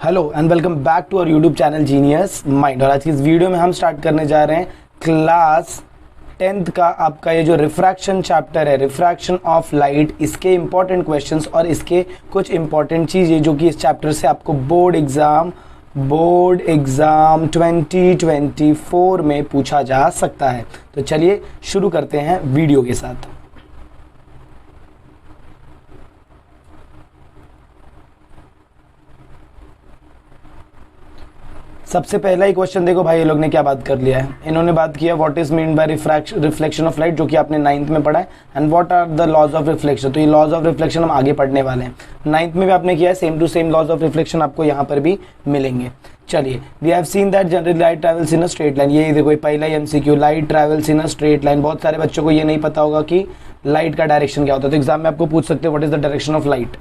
Hello and welcome back to our YouTube channel genius mind. और आज की इस वीडियो में हम स्टार्ट करने जा रहे हैं क्लास 10th का आपका ये जो रिफ्रैक्शन चैप्टर है, रिफ्रैक्शन ऑफ लाइट, इसके इंपॉर्टेंट क्वेश्चंस और इसके कुछ इंपॉर्टेंट चीज़ें जो कि इस चैप्टर से आपको बोर्ड एग्ज़ाम 2024 में पूछा जा सकता है। तो चलिए शुरू करते हैं वीडियो के साथ। सबसे पहला ही क्वेश्चन देखो भाई, ये लोग ने क्या बात कर लिया है। इन्होंने बात किया what is mean by reflection of light, जो कि आपने 9th में पढ़ा है, and what are the laws of reflection. तो ये लॉज ऑफ रिफ्लेक्शन हम आगे पढ़ने वाले हैं। 9th में भी आपने किया है, same to same laws of reflection आपको यहाँ पर भी मिलेंगे। चलिए, we have seen that generally light travels in a straight line. ये देखो पहला ही MCQ, light travels in a straight line. बहुत सारे बच्चों को ये नहीं पता होगा कि लाइट का डायरेक्शन क्या होता है, तो एग्जाम में आपको पूछ सकते हैं what is the direction of light.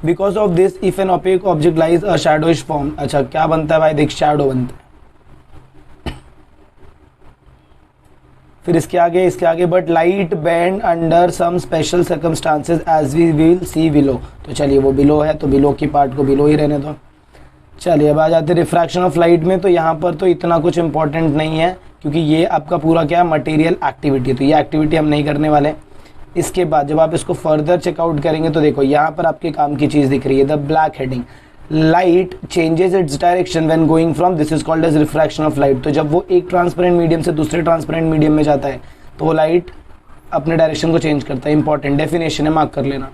Because of this if an opaque object lies a shadow is form. अच्छा, क्या बनता है भाई, देख शैडो बनता है। फिर इसके आगे but light bend under some special circumstances as we will see below. तो चलिए, वो बिलो है तो बिलो की पार्ट को बिलो ही रहने दो। चलिए अब आ जाते हैं रिफ्रैक्शन ऑफ लाइट में। तो यहाँ पर तो इतना कुछ इंपॉर्टेंट नहीं है, क्योंकि ये आपका पूरा क्या है, मटेरियल एक्टिविटी। तो ये एक्टिविटी हम नहीं करने वाले। इसके बाद जब आप इसको फर्दर चेकआउट करेंगे तो देखो यहाँ पर आपके काम की चीज़ दिख रही है, the black heading, light changes its direction when going from, this is called as refraction of light. तो जब वो एक ट्रांसपेरेंट मीडियम से दूसरे ट्रांसपेरेंट मीडियम में जाता है तो वो लाइट अपने डायरेक्शन को चेंज करता है। इंपॉर्टेंट डेफिनेशन है, मार्क कर लेना।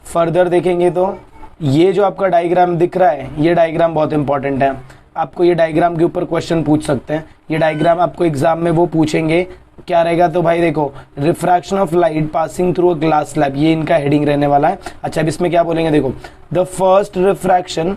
फर्दर देखेंगे तो ये जो आपका डायग्राम दिख रहा है, ये डायग्राम बहुत इंपॉर्टेंट है। आपको ये डायग्राम के ऊपर क्वेश्चन पूछ सकते हैं। ये डायग्राम आपको एग्जाम में वो पूछेंगे, क्या रहेगा, तो भाई देखो refraction of light passing through a glass slab, ये इनका हेडिंग रहने वाला है। अच्छा, अब इसमें क्या बोलेंगे, देखो the first refraction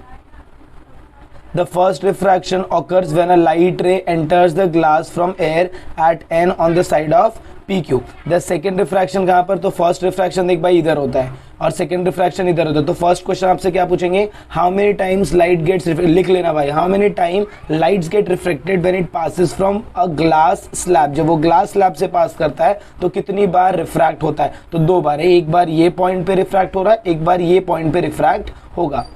occurs when a light ray enters the glass from air at n on the side of PQ. The second refraction कहाँ पर, तो फर्स्ट रिफ्रैक्शन देख भाई इधर होता है और सेकंड रिफ्रैक्शन इधर होता है। तो फर्स्ट क्वेश्चन आपसे क्या पूछेंगे, how many times light gets, लिख लेना भाई, how many time lights get reflected when it passes from a glass slab. जब वो ग्लास स्लैब से पास करता है तो कितनी बार रिफ्रैक्ट होता है, तो दो बार है। एक बार ये पॉइंट पे रिफ्रैक्ट हो रहा है, एक बार ये पॉइंट पे रिफ्रैक्ट होगा।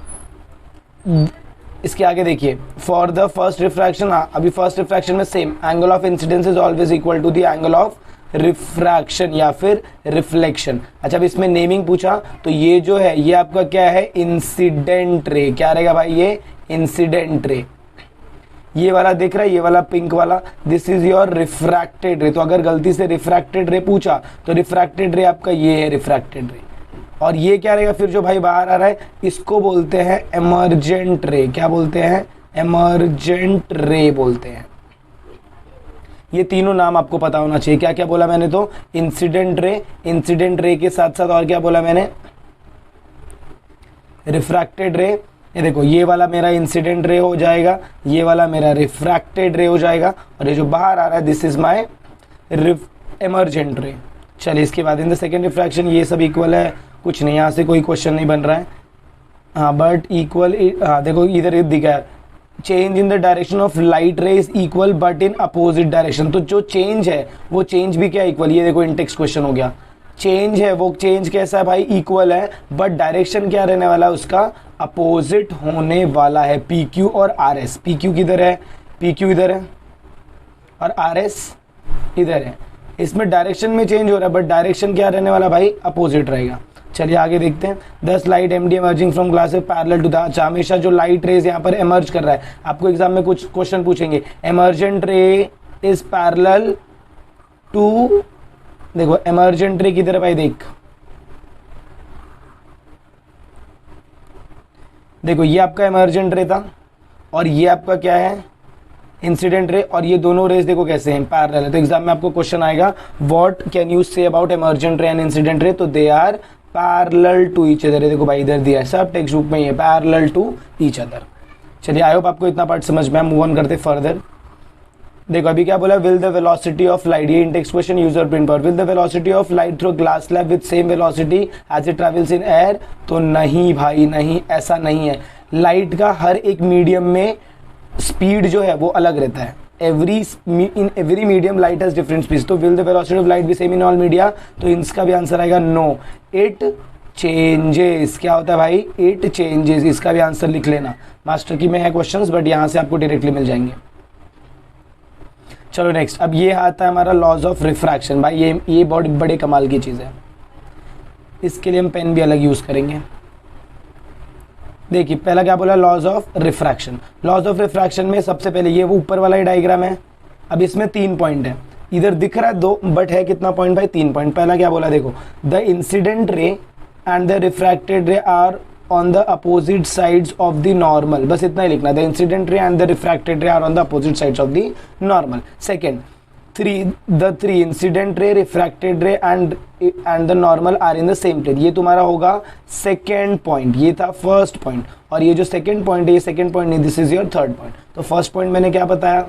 इसके आगे देखिए, फॉर द फर्स्ट रिफ्रैक्शन, अभी फर्स्ट रिफ्रैक्शन में same angle of incidence is always equal to the angle of refraction या फिर रिफ्लेक्शन। अच्छा, अब इसमें नेमिंग पूछा तो ये जो है ये आपका क्या है, इंसिडेंट रे। क्या रहेगा भाई, ये इंसिडेंट रे। ये वाला देख रहा है, ये वाला पिंक वाला, दिस इज योर रिफ्रैक्टेड रे। तो अगर गलती से रिफ्रैक्टेड रे पूछा तो रिफ्रैक्टेड रे आपका ये है, रिफ्रैक्टेड रे। और ये क्या रहेगा फिर जो भाई बाहर आ रहा है, इसको बोलते हैं एमर्जेंट रे। क्या बोलते हैं, एमर्जेंट रे बोलते हैं। ये तीनों नाम आपको पता होना चाहिए। क्या क्या बोला मैंने, तो इंसिडेंट रे के साथ साथ और क्या बोला मैंने, रिफ्रैक्टेड रे। ये देखो, ये वाला मेरा इंसिडेंट रे हो जाएगा, ये वाला मेरा रिफ्रैक्टेड रे हो जाएगा, और ये जो बाहर आ रहा है दिस इज माय एमर्जेंट रे। चलिए, इसके बाद इन द सेकेंड रिफ्रैक्शन ये सब इक्वल है, कुछ नहीं, यहाँ से कोई क्वेश्चन नहीं बन रहा है। हाँ, बट इक्वल, हाँ देखो इधर दिखा है, change in the direction of light रे is equal but in opposite direction. तो जो चेंज है वो चेंज भी क्या इक्वल, ये देखो इंटेक्स क्वेश्चन हो गया। चेंज है वो चेंज कैसा है भाई, इक्वल है, बट डायरेक्शन क्या रहने वाला है, उसका अपोजिट होने वाला है। पी क्यू और आर एस, पी क्यू किधर है, पी क्यू इधर है और आर एस इधर है। इसमें डायरेक्शन में चेंज हो रहा है बट डायरेक्शन क्या रहने वाला भाई, अपोजिट रहेगा। चलिए आगे देखते हैं। 10 लाइट एमडी emerging from glass parallel to the, अच्छा हमेशा जो लाइट रेज यहाँ पर एमर्ज कर रहा है, आपको एग्जाम में कुछ क्वेश्चन पूछेंगे, एमर्जेंट रे इज पैरेलल टू, देखो एमर्जेंट रे किधर है भाई, देखो ये आपका एमर्जेंट रे था और ये आपका क्या है, इंसिडेंट रे। और ये दोनों रेज देखो कैसे हैं, पैरेलल है। तो एग्जाम में आपको क्वेश्चन आएगा, what can you say about emergent ray and incident ray, तो they are parallel to each other. देखो भाई इधर दिया है, सब टेक्स्ट बुक में ये पैरेलल टू ईच अदर। चलिए, आई होप आपको इतना पार्ट समझ में। मूव ऑन करते फर्दर। देखो अभी क्या बोला, will the velocity of light, ये इंटेक्स क्वेश्चन यूजर प्रिंट पर, will the velocity of light through glass slab with same velocity as it travels in air. तो नहीं भाई, नहीं, ऐसा नहीं है। लाइट का हर एक मीडियम में स्पीड जो है वो अलग रहता है। in every medium light has different speeds. तो will the velocity of light be same in all media? तो इसका भी आंसर आएगा नो, it चेंजेस। क्या होता है भाई? It changes. इसका भी आंसर लिख लेना, मास्टर की में है क्वेश्चंस, बट यहाँ से आपको डायरेक्टली मिल जाएंगे। चलो नेक्स्ट, अब ये आता है हमारा लॉज ऑफ रिफ्रैक्शन। भाई ये बहुत बड़े कमाल की चीज़ है, इसके लिए हम पेन भी अलग यूज़ करेंगे। देखिए पहला क्या बोला? Laws of refraction. Laws of refraction में सबसे पहले ये वो ऊपर वाला ही डायग्राम है। अब इसमें 3 पॉइंट है, इधर दिख रहा है 2, बट है कितना पॉइंट भाई? 3 पॉइंट। पहला क्या बोला? देखो, the incident ray and the refracted ray are on the opposite sides of the normal। बस इतना ही लिखना, the incident ray and the refracted ray are on the opposite sides of the normal। Second, the three incident ray, refracted ray and the normal are in the same plane। ये तुम्हारा होगा second point, ये था first point, और ये जो second point है ये सेकेंड पॉइंट नहीं, this is your third point. तो फर्स्ट पॉइंट मैंने क्या बताया?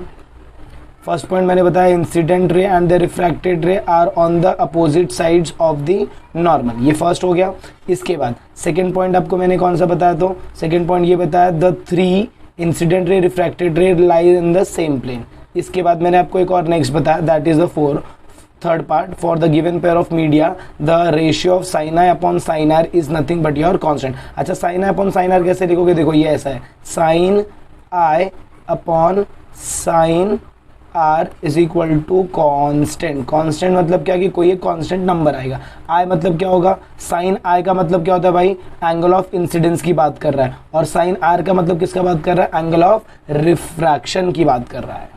फर्स्ट पॉइंट मैंने बताया incident ray and the refracted ray are on the opposite sides of the normal, ये फर्स्ट हो गया। इसके बाद सेकंड पॉइंट आपको मैंने कौन सा बताया? तो सेकंड पॉइंट ये बताया, the 3 incident ray refracted ray lie in the same plane. इसके बाद मैंने आपको एक और नेक्स्ट बताया, that is the third part, for the given pair of media the ratio of sine i upon sine r is nothing but your constant. अच्छा, sine i upon sine r कैसे लिखोगे? देखो ये ऐसा है, sine i upon sine r is equal to constant. Constant मतलब क्या? कि कोई एक कॉन्स्टेंट नंबर आएगा। आई मतलब क्या होगा? साइन आई का मतलब क्या होता है भाई? एंगल ऑफ इंसिडेंस की बात कर रहा है, और साइन आर का मतलब किसका बात कर रहा है? एंगल ऑफ रिफ्रैक्शन की बात कर रहा है।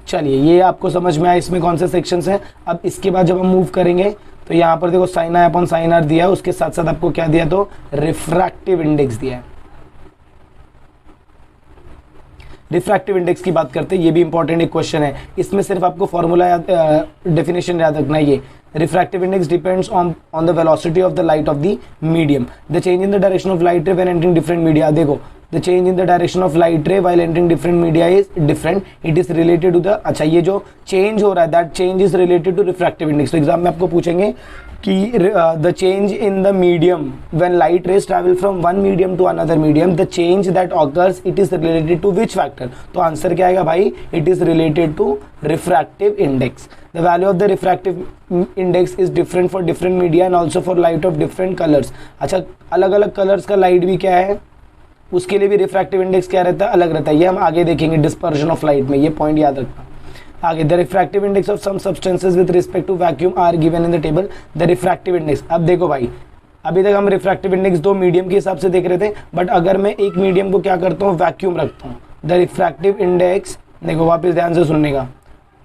चलिए ये आपको समझ में आया इसमें कौन से सेक्शंस हैं। अब इसके बाद जब हम मूव करेंगे तो यहाँ पर देखो sine i upon sine r दिया है, उसके साथ साथ आपको क्या दिया? तो रिफ्रैक्टिव इंडेक्स दिया है। रिफ्रैक्टिव इंडेक्स की बात करते हैं, ये भी इंपॉर्टेंट एक क्वेश्चन है, इसमें सिर्फ आपको फॉर्मूला डेफिनेशन याद रखना है। ये refractive index depends on the velocity of the light of the medium, the change in the direction of light ray when entering different media। देखो, the change in the direction of light ray while entering different media is different, it is related to the, अच्छा ये जो change हो रहा है that change is related to refractive index। तो exam में आपको पूछेंगे कि the change in the medium when light rays travel from one medium to another medium, the change that occurs it is related to which factor? तो answer क्या आएगा भाई? it is related to refractive index। the value of the refractive index is different for different media and also for light of different colors। अच्छा, अलग अलग colours का light भी क्या है, उसके लिए भी रिफ्रैक्टिव इंडेक्स क्या रहता है? अलग रहता है। ये हम आगे देखेंगे डिस्पर्शन ऑफ लाइट में, ये पॉइंट याद रखना। आगे, the refractive index of some substances with respect to vacuum are given in the table. The refractive index, अब देखो भाई, अभी तक हम रिफ्रैक्टिव इंडेक्स 2 मीडियम के हिसाब से देख रहे थे, बट अगर मैं एक मीडियम को क्या करता हूँ? वैक्यूम रखता हूँ। द रिफ्रैक्टिव इंडेक्स, देखो वापस ध्यान से सुनने का,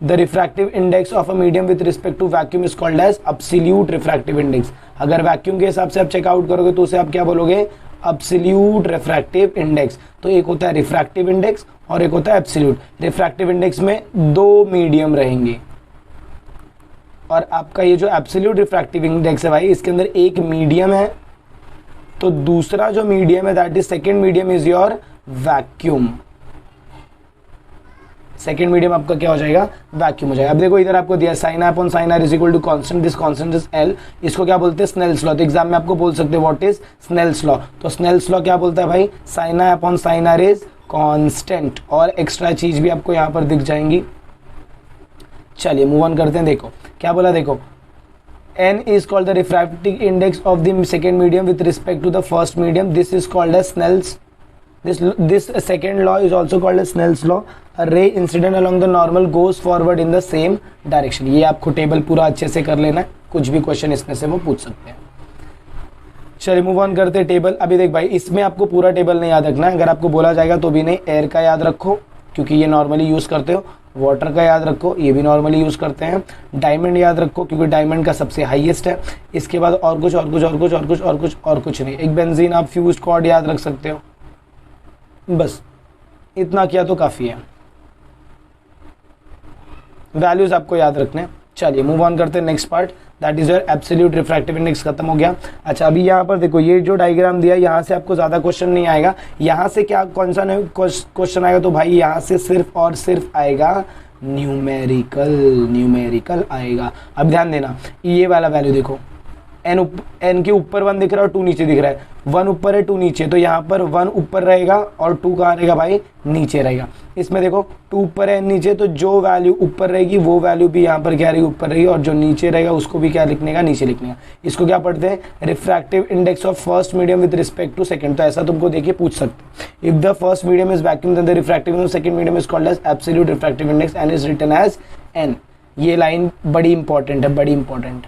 the refractive index of a medium with respect to vacuum is called as absolute refractive index. अगर वैक्यूम के हिसाब से आप चेकआउट करोगे तो उसे आप क्या बोलोगे? Absolute refractive index. तो एक होता है रिफ्रैक्टिव इंडेक्स और एक होता है एब्सोल्यूट। रिफ्रैक्टिव इंडेक्स में 2 मीडियम रहेंगे, और आपका ये जो एब्सोल्यूट रिफ्रैक्टिव इंडेक्स है भाई, इसके अंदर एक मीडियम है, तो दूसरा जो मीडियम है that is second medium is your vacuum. Second medium आपका क्या हो जाएगा? वैक्यूम हो जाएगा। अब देखो इधर आपको दिया sine i upon sine r is equal to constant, this constant is l. इसको क्या बोलते हैं? Snell's law. तो एग्जाम में आपको बोल सकते हैं व्हाट इज स्नेल्स लॉ। तो स्नेल्स लॉ क्या बोलता है भाई? Sine i upon sine r is constant, और एक्स्ट्रा चीज भी आपको यहाँ पर दिख जाएंगी। चलिए मूव ऑन करते हैं। देखो क्या बोला, देखो n is called the refractive index of the second medium with respect to the first medium, this is called as Snell's, this second law is also called as Snell's law। a ray incident along the normal goes forward in the same direction। ये आपको table पूरा अच्छे से कर लेना है, कुछ भी क्वेश्चन इसमें से वो पूछ सकते हैं। चलिए मूव ऑन करते हैं टेबल। अभी देख भाई, इसमें आपको पूरा टेबल नहीं याद रखना है, अगर आपको बोला जाएगा तो भी नहीं। एयर का याद रखो क्योंकि ये नॉर्मली यूज करते हो, वाटर का याद रखो, ये भी नॉर्मली यूज करते हैं। डायमंड याद रखो क्योंकि डायमंड का सबसे हाईएस्ट है। इसके बाद और कुछ और कुछ और कुछ और कुछ और कुछ और कुछ नहीं। एक बेंजीन आप फ्यूज्ड कॉर्ड याद रख सकते हो, बस इतना किया तो काफी है। वैल्यूज आपको याद रखने। चलिए मूव ऑन करते हैं next part, that is your absolute refractive index. खत्म हो गया। अच्छा, अभी यहाँ पर देखो, ये जो डायग्राम दिया यहाँ से आपको ज्यादा क्वेश्चन नहीं आएगा। यहाँ से क्या कौन सा क्वेश्चन आएगा? तो भाई यहाँ से सिर्फ और सिर्फ आएगा न्यूमेरिकल आएगा। अब ध्यान देना, ये वाला वैल्यू देखो, एन के ऊपर 1 दिख रहा है और 2 नीचे दिख रहा है, 1 ऊपर है 2 नीचे, तो यहाँ पर 1 ऊपर रहेगा और 2 कहाँ रहेगा भाई, नीचे रहेगा। इसमें देखो 2 ऊपर है, नीचे, तो जो वैल्यू ऊपर रहेगी वो वैल्यू भी यहाँ पर क्या रहेगी, ऊपर रहेगी, और जो नीचे रहेगा उसको भी क्या लिखने का, नीचे लिखने का। इसको क्या पढ़ते हैं, refractive index of first medium with respect to second. तो ऐसा तुमको देखिए पूछ सकते, if the first medium is vacuum then the refractive index second medium is called as absolute refractive index and is written as n. ये line बड़ी important है, बड़ी इंपॉर्टेंट,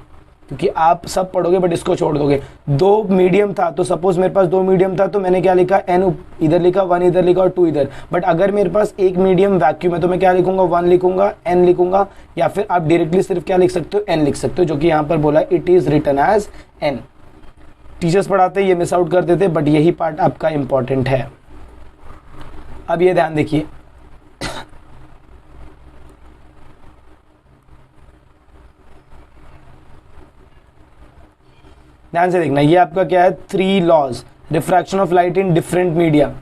क्योंकि आप सब पढ़ोगे बट इसको छोड़ दोगे। 2 मीडियम था, तो सपोज मेरे पास 2 मीडियम था, तो मैंने क्या लिखा, एन इधर लिखा, 1 इधर लिखा और 2 इधर। बट अगर मेरे पास एक मीडियम वैक्यूम है तो मैं क्या लिखूंगा, 1 लिखूंगा, एन लिखूंगा, या फिर आप डायरेक्टली सिर्फ क्या लिख सकते हो, एन लिख सकते हो, जो कि यहाँ पर बोला it is written as n. Teachers पढ़ाते ये मिस आउट कर देते, बट यही पार्ट आपका इंपॉर्टेंट है। अब ये ध्यान देखिए, ध्यान से देखना, ये आपका क्या है, 3 laws, refraction of light in different medium.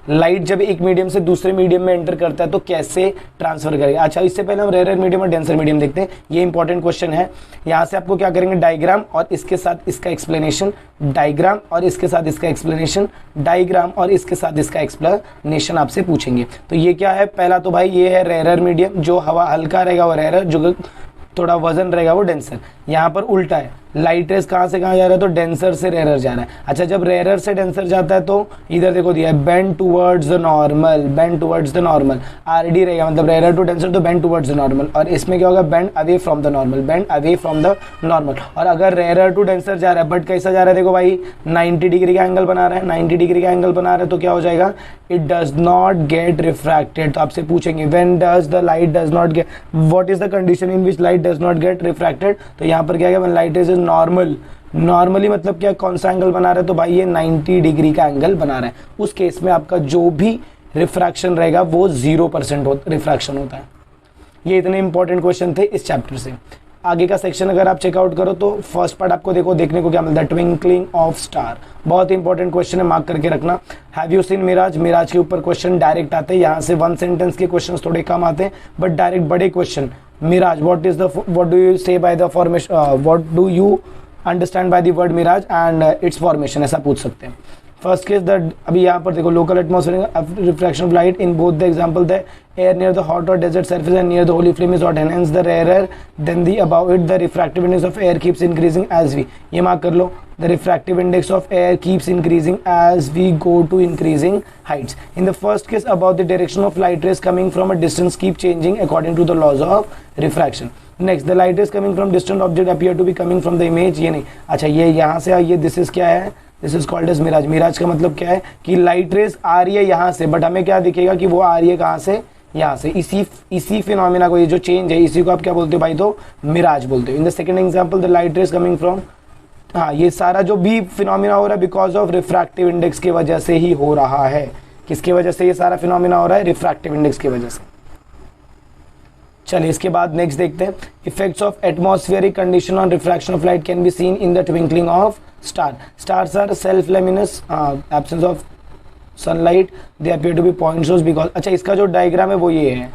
Light जब एक मीडियम से दूसरे मीडियम में एंटर करता है तो कैसे ट्रांसफर करेगा। अच्छा, इससे पहले हम रेयर मीडियम और डेंसर मीडियम देखते हैं, ये इंपॉर्टेंट क्वेश्चन है। यहाँ से आपको क्या करेंगे, डायग्राम और इसके साथ इसका एक्सप्लेनेशन, डायग्राम और इसके साथ इसका एक्सप्लेनेशन, डायग्राम और इसके साथ इसका एक्सप्लेनेशन आपसे पूछेंगे। तो ये क्या है, पहला तो भाई ये है रेयर मीडियम, जो हवा हल्का रहेगा वो रेयर, जो थोड़ा वजन रहेगा वो डेंसर। यहाँ पर उल्टा है, लाइट रेस कहाँ से कहाँ जा रहा है, तो डेंसर से रेयर जा रहा है। अच्छा, जब रेयर से डेंसर जाता है तो इधर देखो दिया है bend towards the normal, bend towards the normal, RD रहेगा, मतलब रेयर टू डेंसर तो बेंड टुवर्ड्स द नॉर्मल। और इसमें क्या होगा, bend away from the normal, bend away from the normal. और अगर रेयर टू डेंसर जा रहा है, बट कैसा जा रहा है, देखो भाई 90 डिग्री का एंगल बना रहा है, 90 डिग्री का एंगल बना रहा है, तो क्या हो जाएगा, it does not gate refracted. तो आपसे पूछेंगे when does the light does not gate, what is the condition in which light does not gate refracted. तो यहाँ पर क्या है, when light is normal, normally मतलब क्या, कौन सा एंगल बना रहा है, तो भाई ये 90 डिग्री का एंगल बना रहा है। उस केस में आपका जो भी रिफ्रैक्शन रहेगा वो 0% रिफ्रैक्शन होता है। ये इतने इंपॉर्टेंट क्वेश्चन थे इस चैप्टर से। आगे का सेक्शन अगर आप चेकआउट करो तो फर्स्ट पार्ट आपको देखो, देखने को क्या मिलता है, ट्विंकलिंग ऑफ स्टार, बहुत इंपॉर्टेंट क्वेश्चन है, मार्क करके रखना। Have you seen mirage, mirage के ऊपर क्वेश्चन डायरेक्ट आते हैं, यहाँ से 1 सेंटेंस के क्वेश्चन थोड़े कम आते हैं, बट डायरेक्ट बड़े question. Mirage, what do you say by the formation, what do you understand by the word mirage and its formation, ऐसा पूछ सकते हैं। फर्स्ट केस द, अभी यहाँ पर देखो, local atmospheric refraction of light in both the example, the air near the hot और desert surface and near the holy flame is hot, hence the rarer then the about it the refractive index of air keeps increasing as we, ये mark कर लो, the refractive index of air keeps increasing as we go to increasing heights. In the first case about the direction of light rays coming from a distance keep changing according to the laws of refraction. Next, the light rays coming from distant object appear to be coming from the image, ये नहीं। अच्छा, ये यहाँ से ये this is क्या है, this is called as mirage. Mirage का मतलब क्या है कि लाइट रेज आ रही है यहाँ से, बट हमें क्या दिखेगा कि वो आ रही है कहाँ से, यहाँ से। इसी फिनोमिना को, ये जो चेंज है, इसी को आप क्या बोलते हो भाई, तो मिराज बोलते हो। In the second example, the light rays coming from, हाँ, ये सारा जो भी फिनोमिना हो रहा है बिकॉज ऑफ रिफ्रैक्टिव इंडेक्स की वजह से ही हो रहा है। किसकी वजह से ये सारा फिनोमिना हो रहा है, रिफ्रैक्टिव इंडेक्स की वजह से। चलिए इसके बाद नेक्स्ट देखते हैं, effects of atmospheric condition on refraction of light can be seen in the twinkling of star. Stars are self luminous, absence of sunlight, they appear to be point source because. अच्छा, इसका जो diagram है वो ये है,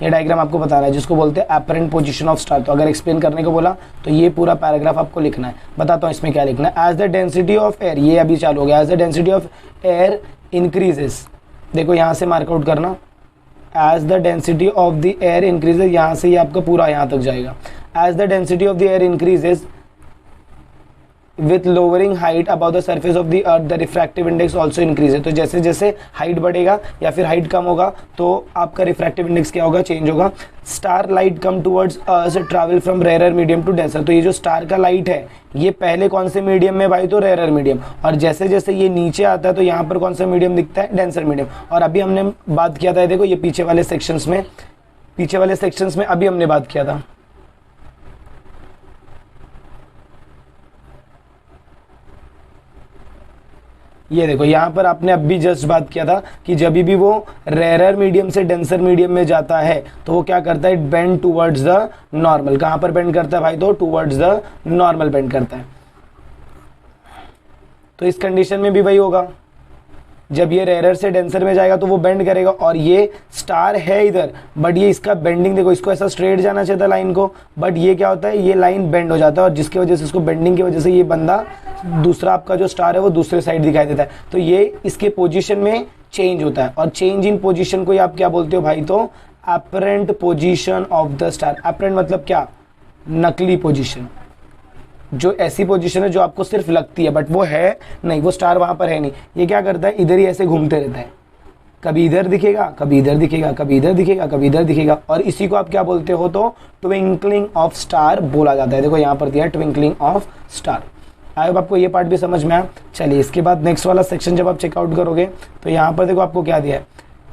ये diagram आपको बता रहा है, जिसको बोलते हैं अपरेंट पोजीशन ऑफ स्टार। तो अगर एक्सप्लेन करने को बोला तो ये पूरा पैराग्राफ आपको लिखना है। बताता हूँ इसमें क्या लिखना है। As the density of air, ये अभी चालू हो गया, as the density of air increases, देखो यहाँ से मार्कआउट करना, as the density of the air increases, यहाँ से ये आपका पूरा यहाँ तक जाएगा। As the density of the air increases with lowering height about the surface of the earth, the refractive index also increases. तो जैसे जैसे हाइट बढ़ेगा या फिर हाइट कम होगा तो आपका रिफ्रैक्टिव इंडेक्स क्या होगा, चेंज होगा। Star light come towards us travel from rare medium to denser. तो ये जो स्टार का लाइट है ये पहले कौन से मीडियम में भाई, तो रेयर मीडियम, और जैसे जैसे ये नीचे आता है तो यहाँ पर कौन सा मीडियम दिखता है, डेंसर मीडियम। और अभी हमने बात किया था, देखो ये पीछे वाले सेक्शंस में अभी हमने बात किया था। ये देखो यहाँ पर आपने अभी जस्ट बात किया था कि जब भी वो रेयर मीडियम से डेंसर मीडियम में जाता है तो वो क्या करता है, बेंड टुवर्ड्स द नॉर्मल। कहाँ पर बेंड करता है भाई, तो टुवर्ड्स द नॉर्मल बेंड करता है। तो इस कंडीशन में भी वही होगा, जब ये रेयर से डेंसर में जाएगा तो वो बेंड करेगा, और ये स्टार है इधर बट ये इसका बेंडिंग देखो, इसको ऐसा स्ट्रेट जाना चाहिए था लाइन को, बट ये क्या होता है, ये लाइन बेंड हो जाता है, और जिसकी वजह से इसको बेंडिंग की वजह से ये बंदा दूसरा आपका जो स्टार है वो दूसरे साइड दिखाई देता है। तो ये इसके पोजीशन में चेंज होता है, और चेंज इन पोजीशन को आप क्या बोलते हो भाई, तो apparent position of the star. Apparent मतलब क्या, नकली पोजीशन, जो ऐसी पोजीशन है जो आपको सिर्फ लगती है बट वो है नहीं, वो स्टार वहां पर है नहीं। ये क्या करता है, इधर ही ऐसे घूमते रहता है, कभी इधर दिखेगा, कभी इधर दिखेगा, कभी इधर दिखेगा, कभी इधर दिखेगा, और इसी को आप क्या बोलते हो, तो ट्विंकलिंग ऑफ स्टार बोला जाता है। देखो यहाँ पर दिया twinkling of star. I hope आपको ये पार्ट भी समझ में आया। चलिए इसके बाद नेक्स्ट वाला सेक्शन जब आप चेकआउट करोगे तो यहाँ पर देखो आपको क्या दिया है,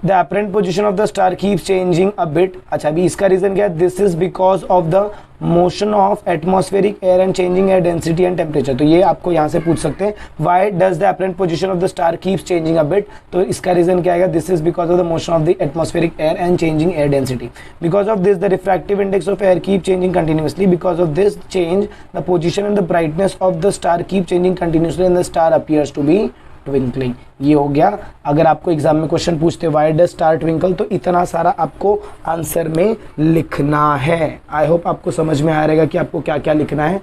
the apparent position of the star keeps changing a bit. अच्छा अभी इसका रीजन क्या है, this is because of the motion of atmospheric air and changing air density and temperature. तो ये आपको यहाँ से पूछ सकते हैं, why does the apparent position of the star keeps changing a bit. तो इसका रीजन क्या आएगा, this is because of the motion of the atmospheric air and changing air density. Because of this the refractive index of air keep changing continuously. Because of this change the position and the brightness of the star keep changing continuously and the star appears to be twinkling. ये हो गया। अगर आपको exam में question पूछते why does star twinkle, तो इतना सारा आपको आंसर में लिखना है। आई होप आपको समझ में आ रहेगा कि आपको क्या क्या लिखना है।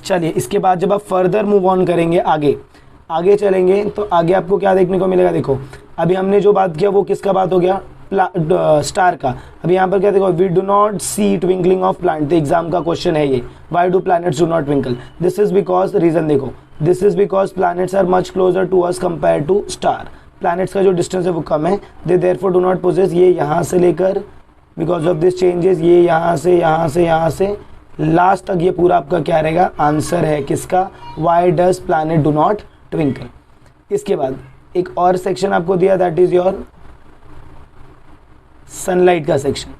चलिए इसके बाद जब आप फर्दर मूव ऑन करेंगे, आगे चलेंगे, तो आगे आपको क्या देखने को मिलेगा। देखो अभी हमने जो बात किया वो किसका बात हो गया, स्टार का। अभी यहाँ पर क्या देखो, we do not see twinkling of plant. तो एग्जाम का क्वेश्चन है ये, why do planets do not twinkle. This is because, reason देखो, this is because planets are much closer to us compare to star. Planets का जो distance है वो कम है, they therefore do not possess. ये यहाँ से लेकर बिकॉज ऑफ दिस चेंजेस, ये यहाँ से यहाँ से यहाँ से लास्ट तक ये पूरा आपका क्या रहेगा, आंसर है किसका, why does planet do not twinkle. इसके बाद एक और सेक्शन आपको दिया, दैट इज योर सनलाइट का सेक्शन।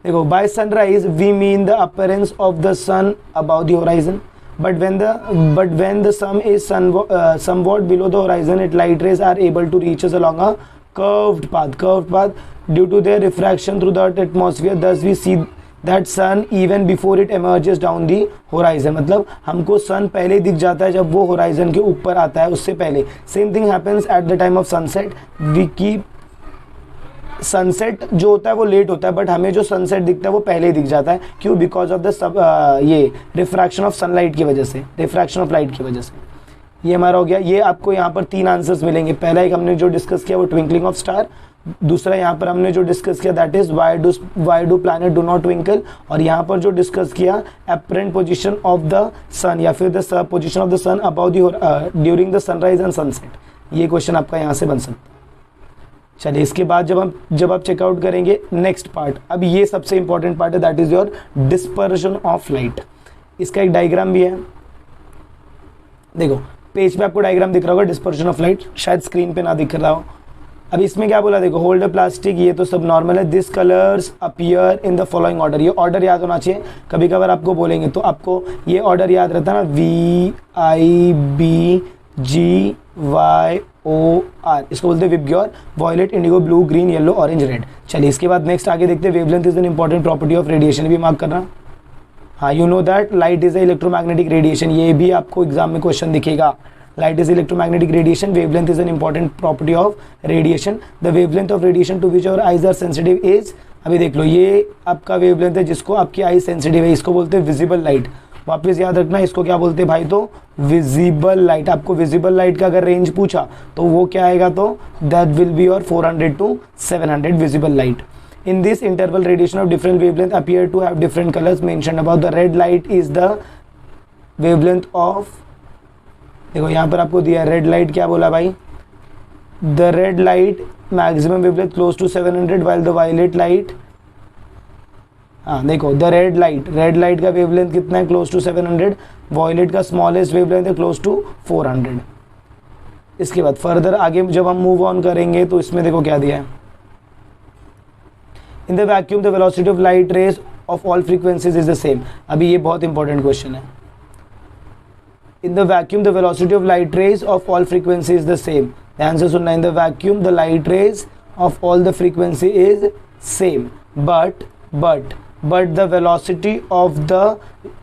देखो, by sunrise we mean the appearance of the sun about the horizon, but when the sun is somewhat below the horizon, its light rays are able to reach us along a curved path due to their refraction through the atmosphere. Thus we see that sun even before it emerges down the horizon. मतलब हमको सन पहले दिख जाता है जब वो horizon के ऊपर आता है, उससे पहले। Same thing happens at the time of sunset. We keep sunset जो होता है वो लेट होता है, बट हमें जो सनसेट दिखता है वो पहले ही दिख जाता है। क्यों, बिकॉज ऑफ द ये रिफ्रैक्शन ऑफ सनलाइट की वजह से, रिफ्रैक्शन ऑफ लाइट की वजह से। ये हमारा हो गया। ये आपको यहाँ पर 3 आंसर्स मिलेंगे। पहला एक हमने जो डिस्कस किया वो ट्विंकलिंग ऑफ स्टार, दूसरा यहाँ पर हमने जो डिस्कस किया that is why do planet do not twinkle, और यहाँ पर जो डिस्कस किया apparent position of the sun या फिर the position of the sun about during the sunrise and sunset. ये क्वेश्चन आपका यहाँ से बन सकता है। चलिए इसके बाद जब आप चेकआउट करेंगे नेक्स्ट पार्ट, अब ये सबसे इंपॉर्टेंट पार्ट है, that is your dispersion of light. इसका एक डायग्राम भी है, देखो पेज पे आपको डायग्राम दिख रहा होगा डिस्पर्शन ऑफ लाइट, शायद स्क्रीन पे ना दिख रहा हो। अब इसमें क्या बोला, देखो होल्ड प्लास्टिक, ये तो सब नॉर्मल है। This colours appear in the following order. ये ऑर्डर याद होना चाहिए, कभी कभार आपको बोलेंगे तो आपको ये ऑर्डर याद रहता है ना, VIBGYOR, इसको बोलते हैं VIBGYOR, violet, indigo, blue, green, yellow, orange, red. चलिए इसके बाद नेक्स्ट आगे देखते हैं। Wavelength is an important property of radiation, भी मार्क करना। हाँ, you know that light is electromagnetic radiation, ये भी आपको एग्जाम में क्वेश्चन दिखेगा। Light is electromagnetic radiation, wavelength is an important property of radiation. The wavelength of radiation to which our eyes are sensitive is, अभी देख लो ये आपका wavelength है जिसको आपकी आई सेंसिटिव है, इसको बोलते हैं विजिबल लाइट। वापस याद रखना इसको क्या बोलते हैं भाई, तो विजिबल लाइट। आपको विजिबल लाइट का अगर रेंज पूछा तो वो क्या आएगा, तो that will be your 400 to 700 visible light. In this interval, radiation of different wavelength appear to have different colors mentioned above. The red light is the wavelength of, देखो यहाँ पर आपको दिया रेड लाइट, क्या बोला भाई, the red light maximum wavelength close to 700 while the violet light, हाँ देखो द रेड लाइट का वेवलेंथ कितना है, क्लोज टू 700, वॉयलेट का स्मॉलेस्ट वेवलेंथ है क्लोज टू 400। इसके बाद फर्दर आगे जब हम मूव ऑन करेंगे तो इसमें देखो क्या दिया है, in the vacuum the velocity of light rays of all frequencies is the same. अभी ये बहुत इंपॉर्टेंट क्वेश्चन है। In the vacuum the velocity of light rays of all frequency is the same. Answer सुनना, in the vacuum the light rays of all the frequency is same, but but the velocity of the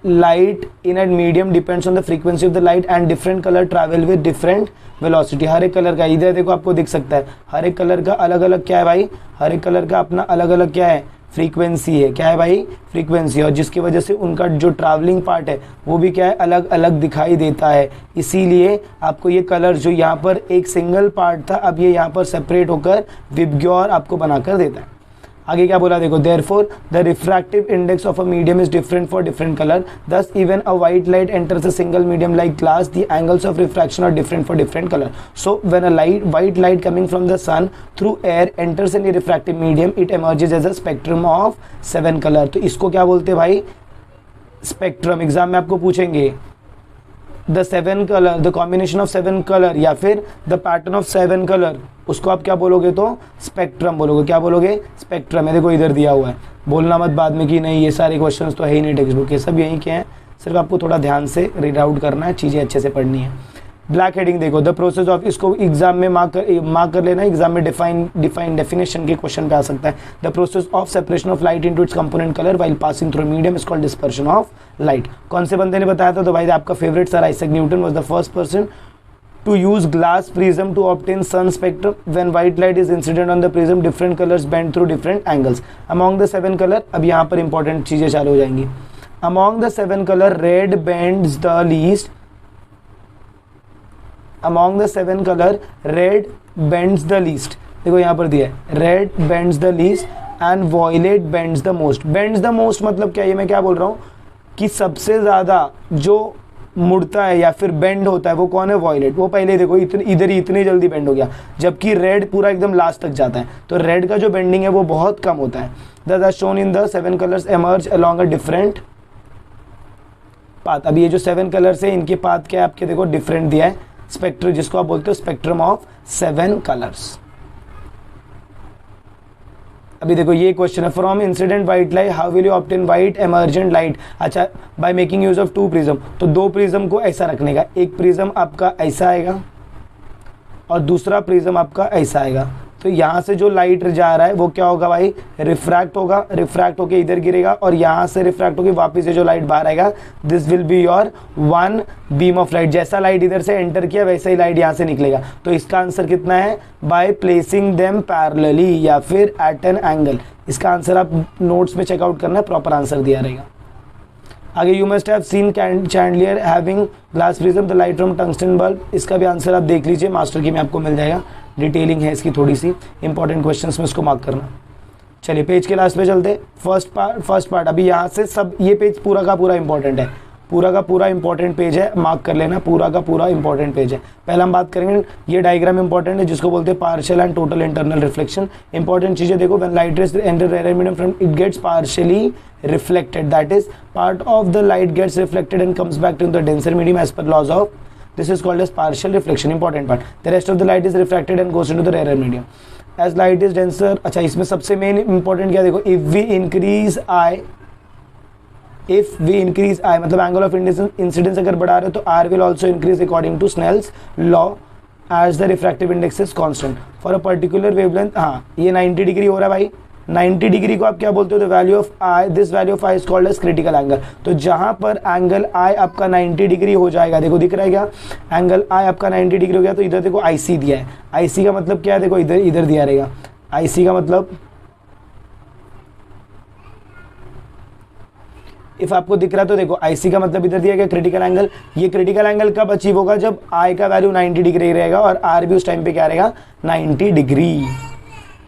light in a medium depends on the frequency of the light and different color travel with different velocity। हर एक colour का, इधर देखो आपको दिख सकता है, हर एक colour का अलग अलग क्या है भाई, हर एक कलर का अपना अलग अलग क्या है, फ्रीक्वेंसी है। क्या है भाई, फ्रीक्वेंसी, और जिसकी वजह से उनका जो ट्रैवलिंग पार्ट है वो भी क्या है, अलग अलग दिखाई देता है। इसीलिए आपको ये कलर जो यहाँ पर एक सिंगल पार्ट था, अब ये यहाँ पर सेपरेट होकर विबग्योर आपको बनाकर देता है। आगे क्या बोला देखो, therefore the refractive index of a medium is different for different colour, thus even a white light enters a single medium like glass, the angles of refraction are different for different colour. So when a white light coming from the sun through air enters in the refractive medium, it emerges as a spectrum of 7 colour. तो इसको क्या बोलते हैं भाई, spectrum. Exam में आपको पूछेंगे the 7 colour, the combination of 7 colour या फिर द पैटर्न ऑफ 7 कलर, उसको आप क्या बोलोगे, तो स्पेक्ट्रम बोलोगे। क्या बोलोगे, स्पेक्ट्रम है। देखो इधर दिया हुआ है, बोलना मत बाद में कि नहीं ये सारे क्वेश्चंस तो है ही नहीं टेक्स्ट बुक के, सब यहीं के हैं, सिर्फ आपको थोड़ा ध्यान से रीड आउट करना है, चीज़ें अच्छे से पढ़नी है। ब्लैक हेडिंग देखो, द प्रोसेस ऑफ, इसको एग्जाम में मार्क कर लेना, एग्जाम में डेफिनेशन के क्वेश्चन पे आ सकता है। The process of separation of light into its component colour while passing through medium is called dispersion of light. कौन से बंदे ने बताया था, तो भाई आपका favourite sir Isaac Newton was the first person to use glass prism to obtain sun spectrum. When white light is incident on the prism, different colors bend through different angles. Among the 7 color, अब यहाँ पर important चीजें चालू हो जाएंगी। Among the 7 color, red bends the least. Among the 7 color, red bends the least. देखो यहाँ पर दिया है, red bends the least and violet bends the most. Bends the most मतलब क्या, ये मैं क्या बोल रहा हूँ कि सबसे ज्यादा जो मुड़ता है या फिर बेंड होता है वो कौन है, वॉयलेट। वो पहले देखो इधर ही इतनी जल्दी बेंड हो गया, जबकि रेड पूरा एकदम लास्ट तक जाता है, तो रेड का जो बेंडिंग है वो बहुत कम होता है। That are shown in the 7 colours emerge along a different path. अब ये जो 7 कलर्स है इनके पाथ क्या है आपके, देखो डिफरेंट दिया है, स्पेक्ट्रम, जिसको आप बोलते हो स्पेक्ट्रम ऑफ 7 कलर्स। अभी देखो ये क्वेश्चन है, from incident white light how will you obtain white emergent light. अच्छा, by making use of 2 prism, तो 2 प्रिज्म को ऐसा रखने का, एक प्रिज्म आपका ऐसा आएगा और दूसरा प्रिज्म आपका ऐसा आएगा। तो यहाँ से जो लाइट जा रहा है वो क्या होगा भाई, रिफ्रैक्ट होगा, रिफ्रैक्ट होके इधर गिरेगा और यहाँ से रिफ्रैक्ट होके वापस से जो लाइट बाहर आएगा, this will be your 1 beam of light. जैसा लाइट इधर से एंटर किया वैसा ही लाइट यहाँ से निकलेगा। तो इसका आंसर कितना है, बाय प्लेसिंग देम पैरेलली या फिर एट एन एंगल। इसका आंसर आप नोट्स में चेकआउट करना है, प्रॉपर आंसर दिया रहेगा। आगे, you must have seen chandelier having glass prism the light from tungsten bulb. इसका भी आंसर आप देख लीजिए, मास्टर की में आपको मिल जाएगा, डिटेलिंग है इसकी थोड़ी सी, इंपॉर्टेंट क्वेश्चंस में इसको मार्क करना। चलिए पेज के लास्ट पे चलते। फर्स्ट पार्ट अभी यहाँ से सब, ये पेज पूरा का पूरा इंपॉर्टेंट है, पूरा का पूरा इंपॉर्टेंट पेज है, मार्क कर लेना, पूरा का पूरा इंपॉर्टेंट पेज है। पहले हम बात करेंगे, ये डायग्राम इंपॉर्टेंट है जिसको बोलते हैं partial and total internal reflection. Important चीजें देखो, when light rays enter rare medium from it gets partially reflected, that is part of the light gets reflected and comes back to the denser medium as per laws of, this is called as partial reflection, important part. The rest of the light is refracted and goes into the rarer medium as light is denser। अच्छा, इसमें सबसे main important क्या देखो, if we increase I मतलब angle of incidence अगर बढ़ा रहे तो R will also increase according to Snell's law as the refractive index is constant for a particular wavelength। हाँ, ये 90 डिग्री हो रहा है भाई, 90 डिग्री को आप क्या बोलते हो, the value of i, this value of i is called as critical angle. तो जहां पर एंगल आई आपका 90 डिग्री हो जाएगा, देखो दिख रहा है क्या, एंगल आई आपका 90 डिग्री हो गया, तो इधर देखो आईसी दिया है, आईसी का मतलब क्या है, देखो इधर दिया रहेगा, आईसी का मतलब, इफ आपको दिख रहा है तो देखो आईसी का मतलब इधर दिया गया क्रिटिकल एंगल। ये क्रिटिकल एंगल कब अचीव होगा, जब आई का वैल्यू 90 डिग्री रहेगा और आर भी उस टाइम पे क्या रहेगा, 90 डिग्री।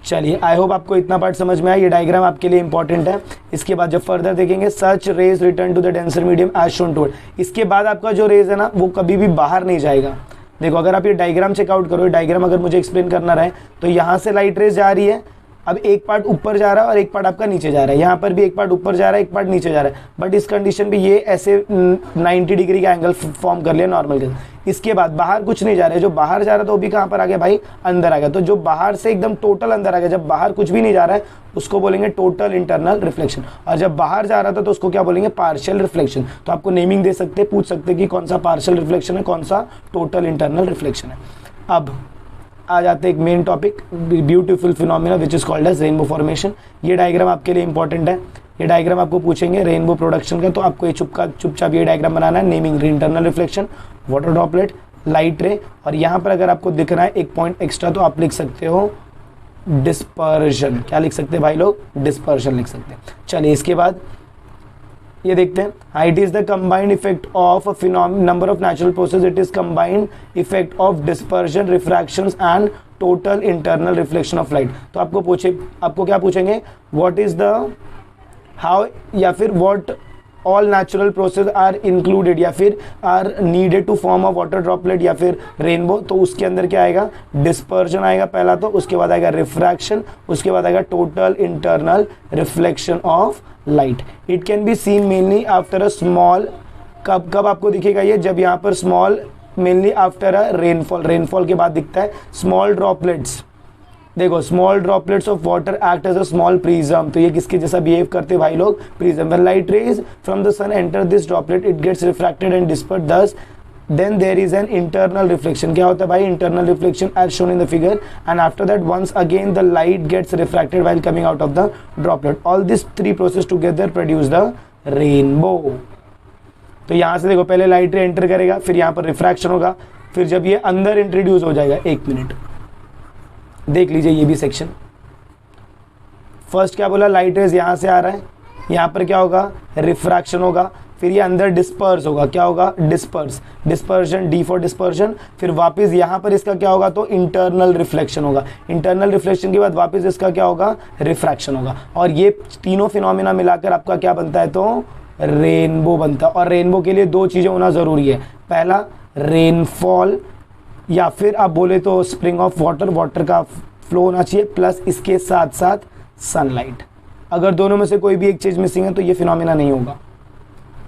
चलिए, आई होप आपको इतना पार्ट समझ में आया, ये डायग्राम आपके लिए इंपॉर्टेंट है। इसके बाद जब फर्दर देखेंगे, such rays return to the denser medium as shown to. इसके बाद आपका जो रेज है ना वो कभी भी बाहर नहीं जाएगा। देखो अगर आप ये डायग्राम चेकआउट करो, डायग्राम अगर मुझे एक्सप्लेन करना रहे तो यहाँ से लाइट रेज जा रही है, अब एक पार्ट ऊपर जा रहा है और एक पार्ट आपका नीचे जा रहा है, यहाँ पर भी एक पार्ट ऊपर जा रहा है, एक पार्ट नीचे जा रहा है, बट इस कंडीशन पे ये ऐसे 90 डिग्री का एंगल फॉर्म कर लिया नॉर्मल के। इसके बाद बाहर कुछ नहीं जा रहा है, जो बाहर जा रहा है तो वो भी कहाँ पर आ गया भाई, अंदर आ गया। तो जो बाहर से एकदम टोटल अंदर आ गया, जब बाहर कुछ भी नहीं जा रहा है उसको बोलेंगे टोटल इंटरनल रिफ्लेक्शन, और जब बाहर जा रहा था तो उसको क्या बोलेंगे, पार्शियल रिफ्लेक्शन। तो आपको नेमिंग दे सकते, पूछ सकते कि कौन सा पार्शियल रिफ्लेक्शन है, कौन सा टोटल इंटरनल रिफ्लेक्शन है। अब आ जाते एक main topic, beautiful phenomena which is called as rainbow formation. ये डायग्राम आपके लिए इंपॉर्टेंट है, ये डायग्राम आपको पूछेंगे रेनबो प्रोडक्शन का, तो आपको ये चुपचाप ये डायग्राम बनाना है। Naming internal reflection, water droplet, light रे, और यहाँ पर अगर आपको दिख रहा है एक पॉइंट एक्स्ट्रा तो आप लिख सकते हो डिस्पर्शन। क्या लिख सकते हैं भाई लोग? डिस्पर्शन लिख सकते हैं। चलिए इसके बाद ये देखते हैं। It is the combined effect of number of natural process, it is combined effect of dispersion, refraction and total internal reflection of light. तो आपको क्या पूछेंगे? व्हाट इज द हाउ, या फिर what all natural process are included, या फिर are needed to form a water droplet या फिर रेनबो। तो उसके अंदर क्या आएगा? डिस्पर्शन आएगा पहला, तो उसके बाद आएगा रिफ्रैक्शन, उसके बाद आएगा total internal reflection of light. It can be seen mainly after a small, कब आपको दिखेगा ये? जब यहाँ पर small, mainly after a rainfall, rainfall के बाद दिखता है। स्मॉल ड्रॉपलेट्स, देखो small droplets of water act as a small prism, तो ये किसके जैसा बिहेव करते हैं भाई लोग? Prism. When light rays from the sun enter this droplet it gets refracted and dispersed, दस then there is an internal reflection। क्या होता है भाई? internal reflection as shown in the figure, and after that once again the light gets refracted while coming out of the droplet। all these three processes together produce the rainbow। तो यहाँ से देखो पहले light रे enter करेगा, फिर यहाँ पर रिफ्रैक्शन होगा, फिर जब ये अंदर इंट्रोड्यूस हो जाएगा, एक मिनट देख लीजिए ये भी सेक्शन। फर्स्ट क्या बोला? लाइट रेज यहाँ से आ रहा है, यहाँ पर क्या होगा? रिफ्रैक्शन होगा, फिर ये अंदर डिस्पर्स होगा। क्या होगा? Dispersion, D for dispersion. फिर वापस यहाँ पर इसका क्या होगा? तो इंटरनल रिफ्लेक्शन होगा। इंटरनल रिफ्लेक्शन के बाद वापस इसका क्या होगा? रिफ्रैक्शन होगा। और ये तीनों फिनोमिना मिलाकर आपका क्या बनता है? तो रेनबो बनता है। और रेनबो के लिए दो चीज़ें होना ज़रूरी है। पहला रेनफॉल, या फिर आप बोले तो स्प्रिंग ऑफ वाटर का फ्लो होना चाहिए, प्लस इसके साथ साथ सनलाइट। अगर दोनों में से कोई भी एक चीज़ मिसिंग है तो ये फिनोमिना नहीं होगा।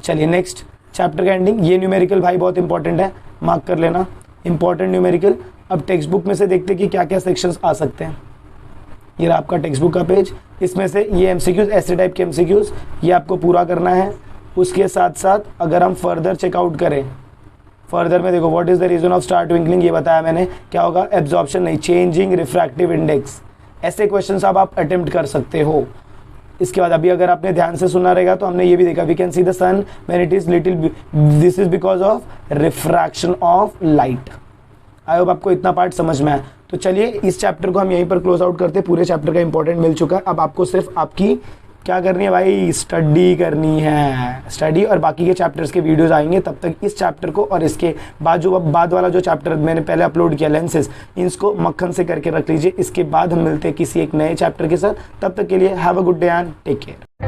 चलिए नेक्स्ट चैप्टर का एंडिंग। ये न्यूमेरिकल भाई बहुत इंपॉर्टेंट है, मार्क कर लेना, इंपॉर्टेंट न्यूमेरिकल। अब टेक्स्ट बुक में से देखते हैं कि क्या क्या सेक्शंस आ सकते हैं। ये रहा आपका टेक्स्ट बुक का पेज, इसमें से ये एमसीक्यूज, ऐसे टाइप के एमसीक्यूज ये आपको पूरा करना है। उसके साथ साथ अगर हम फर्दर चेकआउट करें, फर्दर में देखो what is the reason of star twinkling, ये बताया मैंने। क्या होगा? एब्जॉर्प्शन नहीं, चेंजिंग रिफ्रैक्टिव इंडेक्स। ऐसे क्वेश्चंस आप अटेम्प्ट कर सकते हो। इसके बाद अभी अगर आपने ध्यान से सुना रहेगा तो हमने ये भी देखा, we can see the sun when it is little, this is because of refraction of light. I hope आपको इतना पार्ट समझ में आया। तो चलिए इस चैप्टर को हम यहीं पर क्लोज आउट करते हैं। पूरे चैप्टर का इंपॉर्टेंट मिल चुका है। अब आपको सिर्फ आपकी क्या करनी है भाई? स्टडी करनी है, स्टडी। और बाकी के चैप्टर्स के वीडियोस आएंगे, तब तक इस चैप्टर को और इसके बाद वाला जो चैप्टर मैंने पहले अपलोड किया लेंसेज, इसको मक्खन से करके रख लीजिए। इसके बाद हम मिलते हैं किसी एक नए चैप्टर के साथ। तब तक के लिए have a good day and take care.